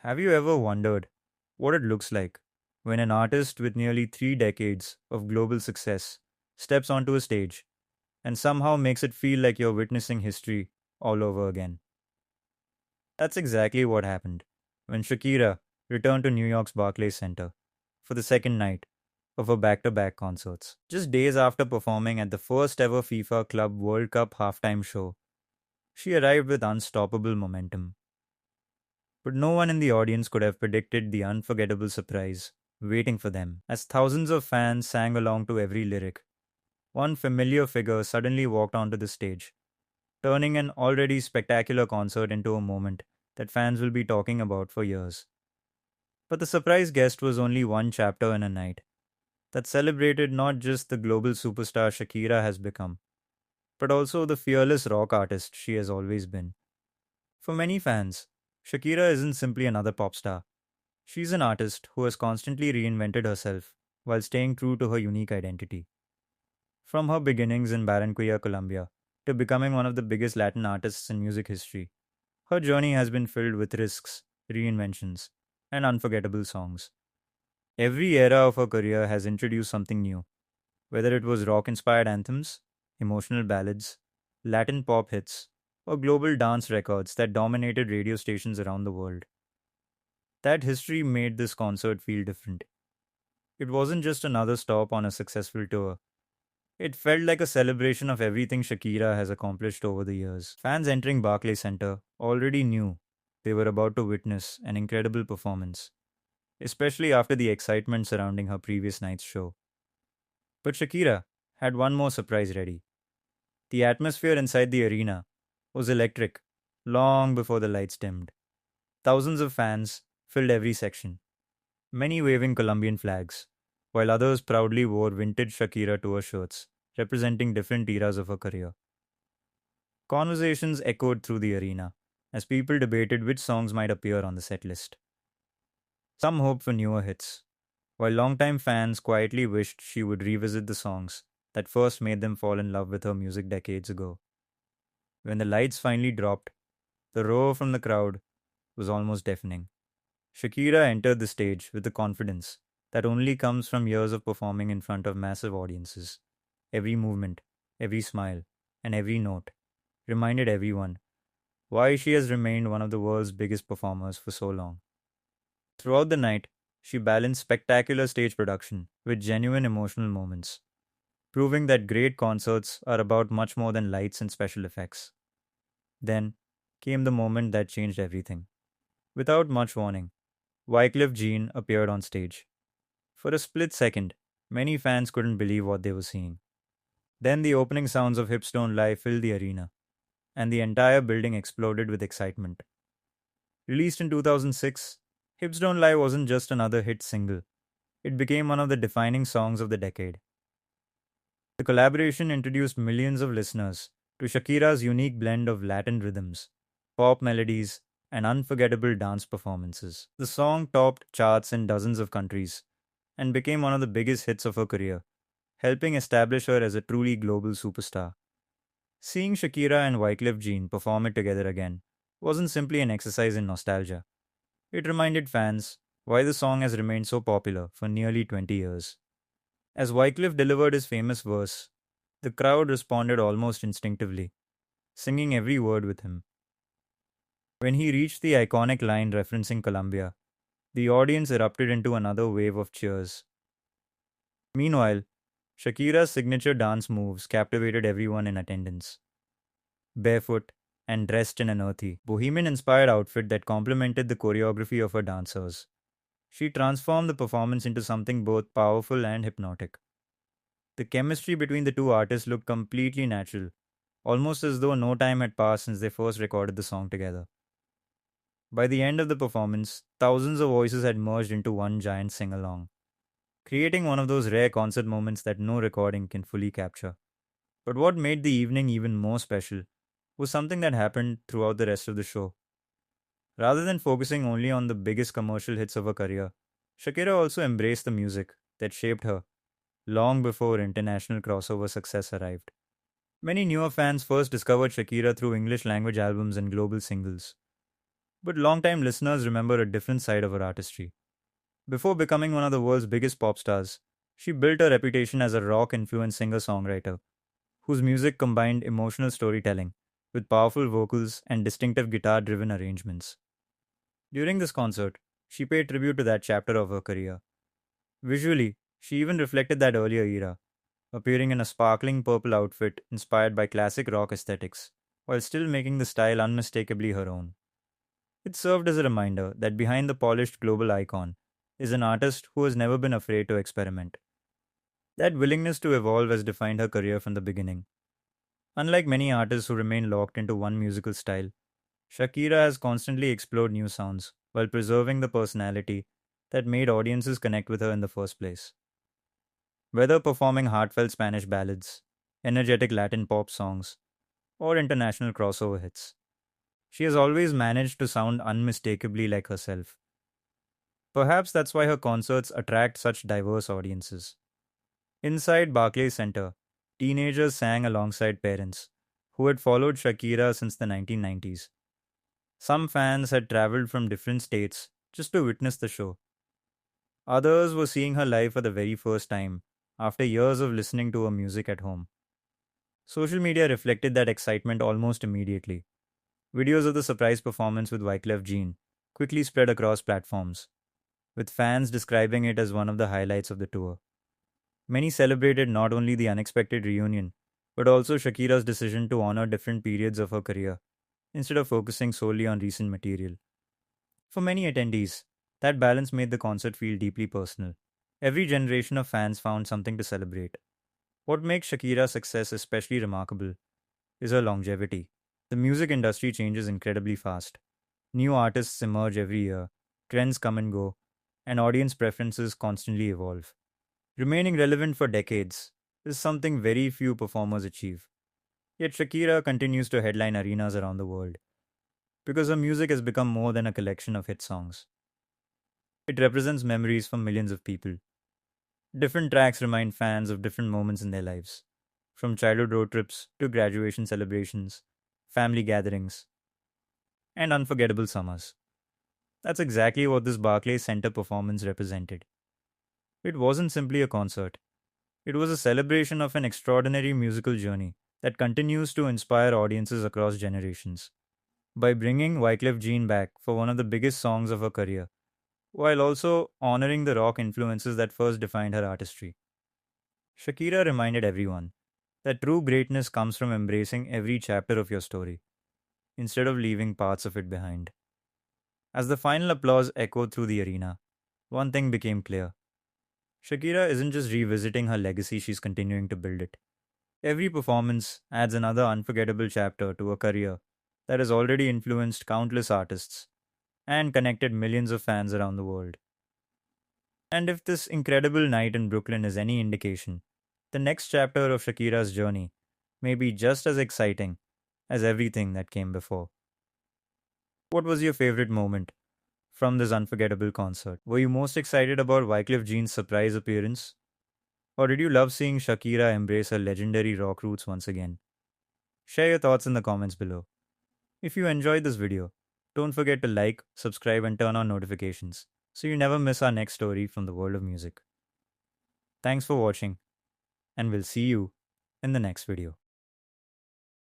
Have you ever wondered what it looks like when an artist with nearly 3 decades of global success steps onto a stage and somehow makes it feel like you're witnessing history all over again? That's exactly what happened when Shakira returned to New York's Barclays Center for the second night of her back to back concerts. Just days after performing at the first ever FIFA Club World Cup halftime show, she arrived with unstoppable momentum. But no one in the audience could have predicted the unforgettable surprise waiting for them. As thousands of fans sang along to every lyric, one familiar figure suddenly walked onto the stage, turning an already spectacular concert into a moment that fans will be talking about for years. But the surprise guest was only one chapter in a night that celebrated not just the global superstar Shakira has become, but also the fearless rock artist she has always been. For many fans, Shakira isn't simply another pop star. She's an artist who has constantly reinvented herself while staying true to her unique identity. From her beginnings in Barranquilla, Colombia, to becoming one of the biggest Latin artists in music history, her journey has been filled with risks, reinventions, and unforgettable songs. Every era of her career has introduced something new, whether it was rock inspired anthems, emotional ballads, Latin pop hits, or global dance records that dominated radio stations around the world. That history made this concert feel different. It wasn't just another stop on a successful tour. It felt like a celebration of everything Shakira has accomplished over the years. Fans entering Barclays Center already knew they were about to witness an incredible performance, especially after the excitement surrounding her previous night's show. But Shakira had one more surprise ready. The atmosphere inside the arena was electric long before the lights dimmed. Thousands of fans filled every section, many waving Colombian flags, while others proudly wore vintage Shakira tour shirts representing different eras of her career. Conversations echoed through the arena as people debated which songs might appear on the set list. Some hoped for newer hits, while longtime fans quietly wished she would revisit the songs that first made them fall in love with her music decades ago. When the lights finally dropped, the roar from the crowd was almost deafening. Shakira entered the stage with the confidence that only comes from years of performing in front of massive audiences. Every movement, every smile, and every note reminded everyone why she has remained one of the world's biggest performers for so long. Throughout the night, she balanced spectacular stage production with genuine emotional moments, proving that great concerts are about much more than lights and special effects. Then came the moment that changed everything. Without much warning, Wyclef Jean appeared on stage. For a split second, many fans couldn't believe what they were seeing. Then the opening sounds of Hips Don't Lie filled the arena, and the entire building exploded with excitement. Released in 2006, Hips Don't Lie wasn't just another hit single, it became one of the defining songs of the decade. The collaboration introduced millions of listeners to Shakira's unique blend of Latin rhythms, pop melodies, and unforgettable dance performances. The song topped charts in dozens of countries and became one of the biggest hits of her career, helping establish her as a truly global superstar. Seeing Shakira and Wyclef Jean perform it together again wasn't simply an exercise in nostalgia. It reminded fans why the song has remained so popular for nearly 20 years. As Wycliffe delivered his famous verse, the crowd responded almost instinctively, singing every word with him. When he reached the iconic line referencing Colombia, the audience erupted into another wave of cheers. Meanwhile, Shakira's signature dance moves captivated everyone in attendance. Barefoot and dressed in an earthy, bohemian inspired outfit that complemented the choreography of her dancers, she transformed the performance into something both powerful and hypnotic. The chemistry between the two artists looked completely natural, almost as though no time had passed since they first recorded the song together. By the end of the performance, thousands of voices had merged into one giant sing along, creating one of those rare concert moments that no recording can fully capture. But what made the evening even more special was something that happened throughout the rest of the show. Rather than focusing only on the biggest commercial hits of her career, Shakira also embraced the music that shaped her long before international crossover success arrived. Many newer fans first discovered Shakira through English language albums and global singles. But longtime listeners remember a different side of her artistry. Before becoming one of the world's biggest pop stars, she built a reputation as a rock influenced singer songwriter whose music combined emotional storytelling with powerful vocals and distinctive guitar driven arrangements. During this concert, she paid tribute to that chapter of her career. Visually, she even reflected that earlier era, appearing in a sparkling purple outfit inspired by classic rock aesthetics, while still making the style unmistakably her own. It served as a reminder that behind the polished global icon is an artist who has never been afraid to experiment. That willingness to evolve has defined her career from the beginning. Unlike many artists who remain locked into one musical style, Shakira has constantly explored new sounds while preserving the personality that made audiences connect with her in the first place. Whether performing heartfelt Spanish ballads, energetic Latin pop songs, or international crossover hits, she has always managed to sound unmistakably like herself. Perhaps that's why her concerts attract such diverse audiences. Inside Barclays Center, teenagers sang alongside parents who had followed Shakira since the 1990s. Some fans had traveled from different states just to witness the show. Others were seeing her live for the very first time after years of listening to her music at home. Social media reflected that excitement almost immediately. Videos of the surprise performance with Wyclef Jean quickly spread across platforms, with fans describing it as one of the highlights of the tour. Many celebrated not only the unexpected reunion, but also Shakira's decision to honor different periods of her career instead of focusing solely on recent material. For many attendees, that balance made the concert feel deeply personal. Every generation of fans found something to celebrate. What makes Shakira's success especially remarkable is her longevity. The music industry changes incredibly fast. New artists emerge every year, trends come and go, and audience preferences constantly evolve. Remaining relevant for decades is something very few performers achieve. Yet Shakira continues to headline arenas around the world because her music has become more than a collection of hit songs. It represents memories for millions of people. Different tracks remind fans of different moments in their lives, from childhood road trips to graduation celebrations, family gatherings, and unforgettable summers. That's exactly what this Barclays Center performance represented. It wasn't simply a concert, it was a celebration of an extraordinary musical journey that continues to inspire audiences across generations. By bringing Wyclef Jean back for one of the biggest songs of her career, while also honoring the rock influences that first defined her artistry, Shakira reminded everyone that true greatness comes from embracing every chapter of your story instead of leaving parts of it behind. As the final applause echoed through the arena, one thing became clear. Shakira isn't just revisiting her legacy, she's continuing to build it. Every performance adds another unforgettable chapter to a career that has already influenced countless artists and connected millions of fans around the world. And if this incredible night in Brooklyn is any indication, the next chapter of Shakira's journey may be just as exciting as everything that came before. What was your favorite moment from this unforgettable concert? Were you most excited about Wyclef Jean's surprise appearance? Or did you love seeing Shakira embrace her legendary rock roots once again? Share your thoughts in the comments below. If you enjoyed this video, don't forget to like, subscribe, and turn on notifications so you never miss our next story from the world of music. Thanks for watching, and we'll see you in the next video.